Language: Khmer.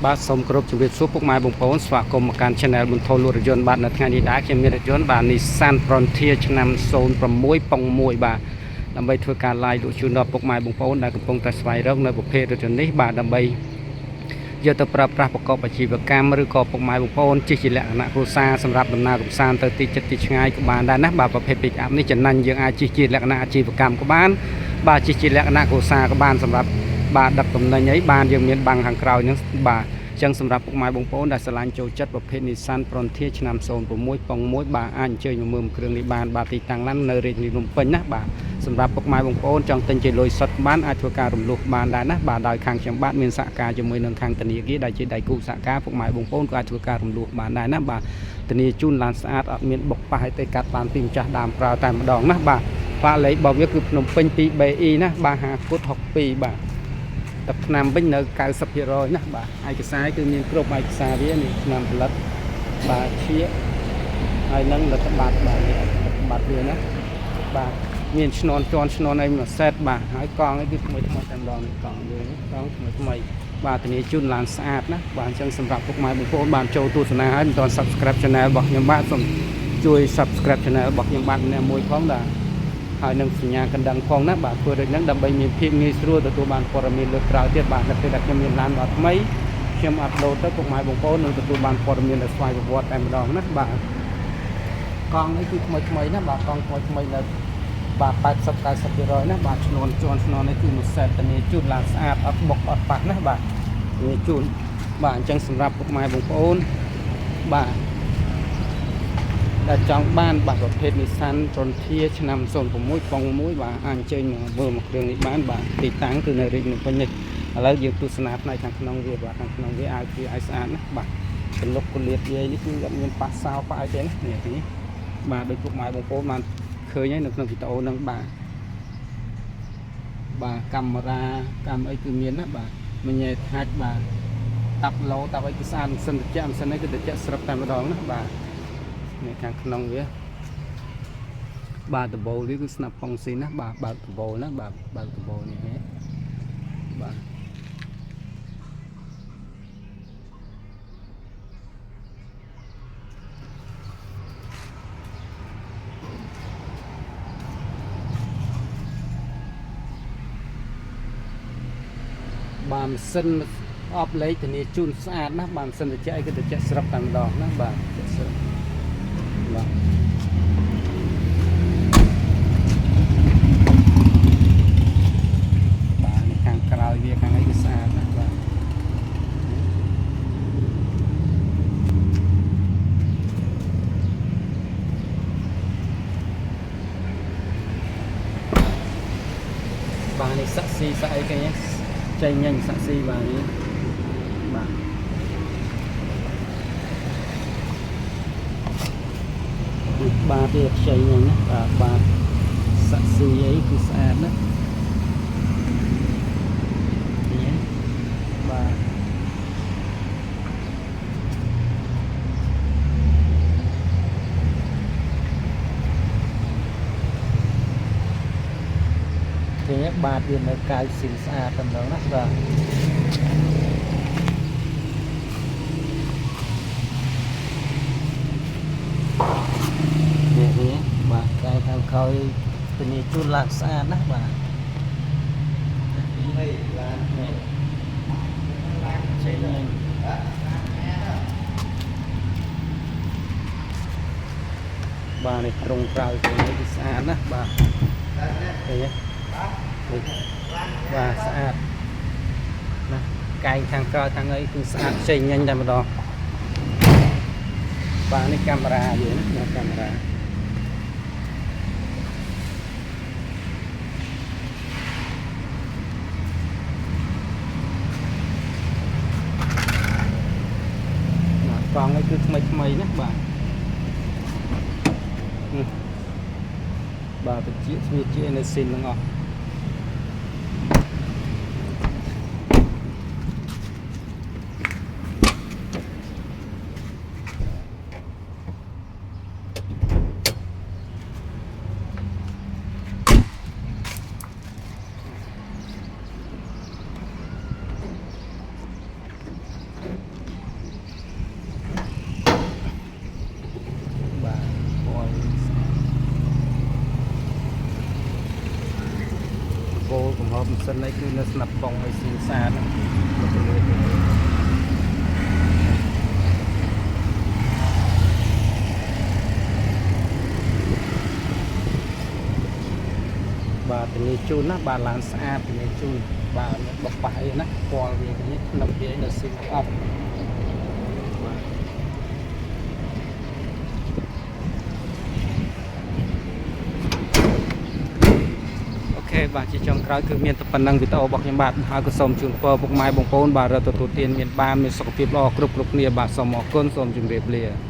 បាទសូមគោរពជម្រាបសួរពុកម៉ែបងប្អូនស្វាគមន៍មកកាន់ Channel បន្ថយលក់រថយន្តបាទនៅថ្ងៃនេះដែរខ្ញុំមានរថយន្តបាទ Nissan Frontier ឆ្នាំ06 ប៉ុង1បាទដើម្បីធ្វើការ live លក់ជូនដល់ពុកម៉ែបងប្អូនដែលកំពុងតែស្វែងរកនៅប្រភេទរថយន្តនេះបាទដើម្បីយកទៅប្រើប្រាស់ប្រកបអាជីវកម្មឬក៏ពុកម៉ែបងប្អូនជិះជាលក្ខណៈគ្រួសារសម្រាប់ដំណើរកម្សាន្តទៅទីជិតទីឆ្ងាយក៏បានដែរណាបាទប្រភេទ pick up នេះចំណេញយើងអាចជិះជាលក្ខណៈអាជីវកម្មក៏បានបាទជិះជាលក្ខណៈគ្រួសារក៏បានសម្រាប់បាទដឹកទំនិញអីបានយើងមានបាំងខាងក្រោយហ្នឹងបាទចឹងសម្រាប់ពុកម៉ែបងប្អូនដែលស្រឡាញ់ចូលចិត្តប្រភេទ Nissan Frontier ឆ្នាំ06 ប៉ុង1បាទអាចអញ្ជើញមកមើលគ្រឿងនេះបានបាទទីតាំងឡាននៅរាជធានីភ្នំពេញណាបាទសម្រាប់ពុកម៉ែបងប្អូនចង់ទិញជាលុយសុទ្ធបានអាចធ្វើការរំលោះបានដែរណាបាទដោយខាងខ្ញុំបាទមានសហការជាមួយនឹងខាងធនាគារដែលជាដៃគូសហការពុកម៉ែបងប្អូនក៏អាចធ្វើការរំលោះបានដែរណាបាទធានាជូនឡានស្អាតអត់មានបុកប៉ះឲ្យទេកាត់បានពីម្ចាស់ដើមប្រើតែម្ដងណាបាទផ្លាកលេខរបស់វាគឺភ្នំពេញ 2BE ណាបាទ50គុត62បាទទឹកឆ្នាំវិញនៅ 90% ណាបាទឯកសារគឺមានគ្រប់ឯកសារវានេះឆ្នាំផលិតបាទជាហើយនឹងរដ្ឋបាលបាទរដ្ឋបាលវាណាបាទមានឈ្នន់ជន់ឈ្នន់អីមួយសេតបាទហើយកង់នេះគឺថ្មីតែម្ដងនេះកង់យើងកង់ថ្មីបាទធានាជូនឡានស្អាតណាបាទអញ្ចឹងសម្រាប់ពុកម៉ែបងប្អូនបានចូលទស្សនាហើយមិនទាន់ Subscribe Channel របស់ខ្ញុំបាទសូមជួយ Subscribe Channel របស់ខ្ញុំបាទម្នាក់មួយផងដែរហើយនឹងសញ្ញាកណ្ដឹងផងណាបាទធ្វើដូចហ្នឹងដើម្បីមានភាពងាយស្រួលទទួលបានព័ត៌មានលើកក្រោយទៀតបាទនៅពេលដែលខ្ញុំមានឡានថ្មីខ្ញុំអាប់ឡូតទៅពុកម៉ែបងប្អូននឹងទទួលបានព័ត៌មានដែលស្វ័យប្រវត្តិតែម្ដងណាបាទកង់នេះគឺថ្មីណាបាទកង់ថ្មីនៅបាទ 80-90% ណាបាទឈ្នន់ជន់ឈ្នន់នេះគឺមួយសេតធានាជូនឡានស្អាតអត់បុកអត់ប៉ះណាបាទធានាជូនបាទអញ្ចឹងសម្រាប់ពុកម៉ែបងប្អូនបាទដែលចង់បានបាទប្រភេទ Nissan Frontier ឆ្នាំ06 ប៉ុង1បាទអាចអញ្ជើញមកមើលមកគ្រឿងនេះបានបាទទីតាំងគឺនៅរាជធានីភ្នំពេញនេះឥឡូវយើងទស្សនាផ្នែកខាងក្នុងវាបាទខាងក្នុងវាឲ្យស្អាតណាបាទកលុកកលៀតវានេះគឺអត់មានប៉ះសោប៉ះអីទេណានេះបាទដោយពុកម៉ែបងប្អូនបានឃើញហើយនៅក្នុងវីដេអូហ្នឹងបាទកាមេរ៉ាកម្មអីគឺមានណាបាទមិញថាច់បាទតាប់ឡូតាប់អីគឺស្អាតមិនសិនតិចមិនសិនអីគឺតិចស្រាប់តែម្ដងណាបាទនេះខាងក្នុងវាបាទដបូលនេះគឺស្នាប់ប៉ុងស៊ីណាបាទបើកដបូលណាបាទបើកដបូលនេះហ៎បាទបាទម៉ាស៊ីនអបលេខធានាជូនស្អាតណាបាទម៉ាស៊ីនត្រជាក់អីគឺត្រជាក់ស្រាប់តែម្ដងណាបាទត្រជាក់ស្រាប់បាទខាងក្រោយវាខាងអីគឺស្អាតណាស់បាទបាទនេះសាក់ស៊ីសាក់អីគេចេញញ៉ាញ់សាក់ស៊ីបាទនេះបាទបាទវាខ្ចីញ៉ាញ់ណាបាទសាក់ស៊ីអីគឺស្អាតណាស់បាទទេបាទវានៅកៅស៊ីស្អាតតែម្ដងណាបាទនេះបាទកៅខាងក្រោយធានាជូនឡានស្អាតណាស់បាទនេះឡាននេះចេញបាទនេះត្រង់ក្រោយទៅនេះគឺស្អាតណាស់បាទឃើញទេបាទស្អាតណាកែងខាងក្រោយខាងអីគឺស្អាតចេញញ៉ាញ់តែម្ដងបាទនេះកាមេរ៉ាយើងណាកាមេរ៉ាកង់នេះគឺថ្មីណាបាទបាទទៅជាស្វាជានៅស៊ីនទាំងអស់ សិននេះគឺនៅស្នាប់បងឲ្យស៊ីសានបាទនេះជូនណាបាទឡានស្អាតនេះជូនបាទបោះប៉ះអីណាពណ៌វានេះក្នុងវានៅស៊ីអប់អូខេបាទជាចុងក្រោយគឺមានតែប៉ុណ្្នឹងវីដេអូរបស់ខ្ញុំបាទហើយក៏សូមជូនពរពុកម៉ែបងប្អូនបាទរកទទួលទានមានបានមានសុខភាពល្អគ្រប់គ្នាបាទសូមអរគុណសូមជម្រាបលា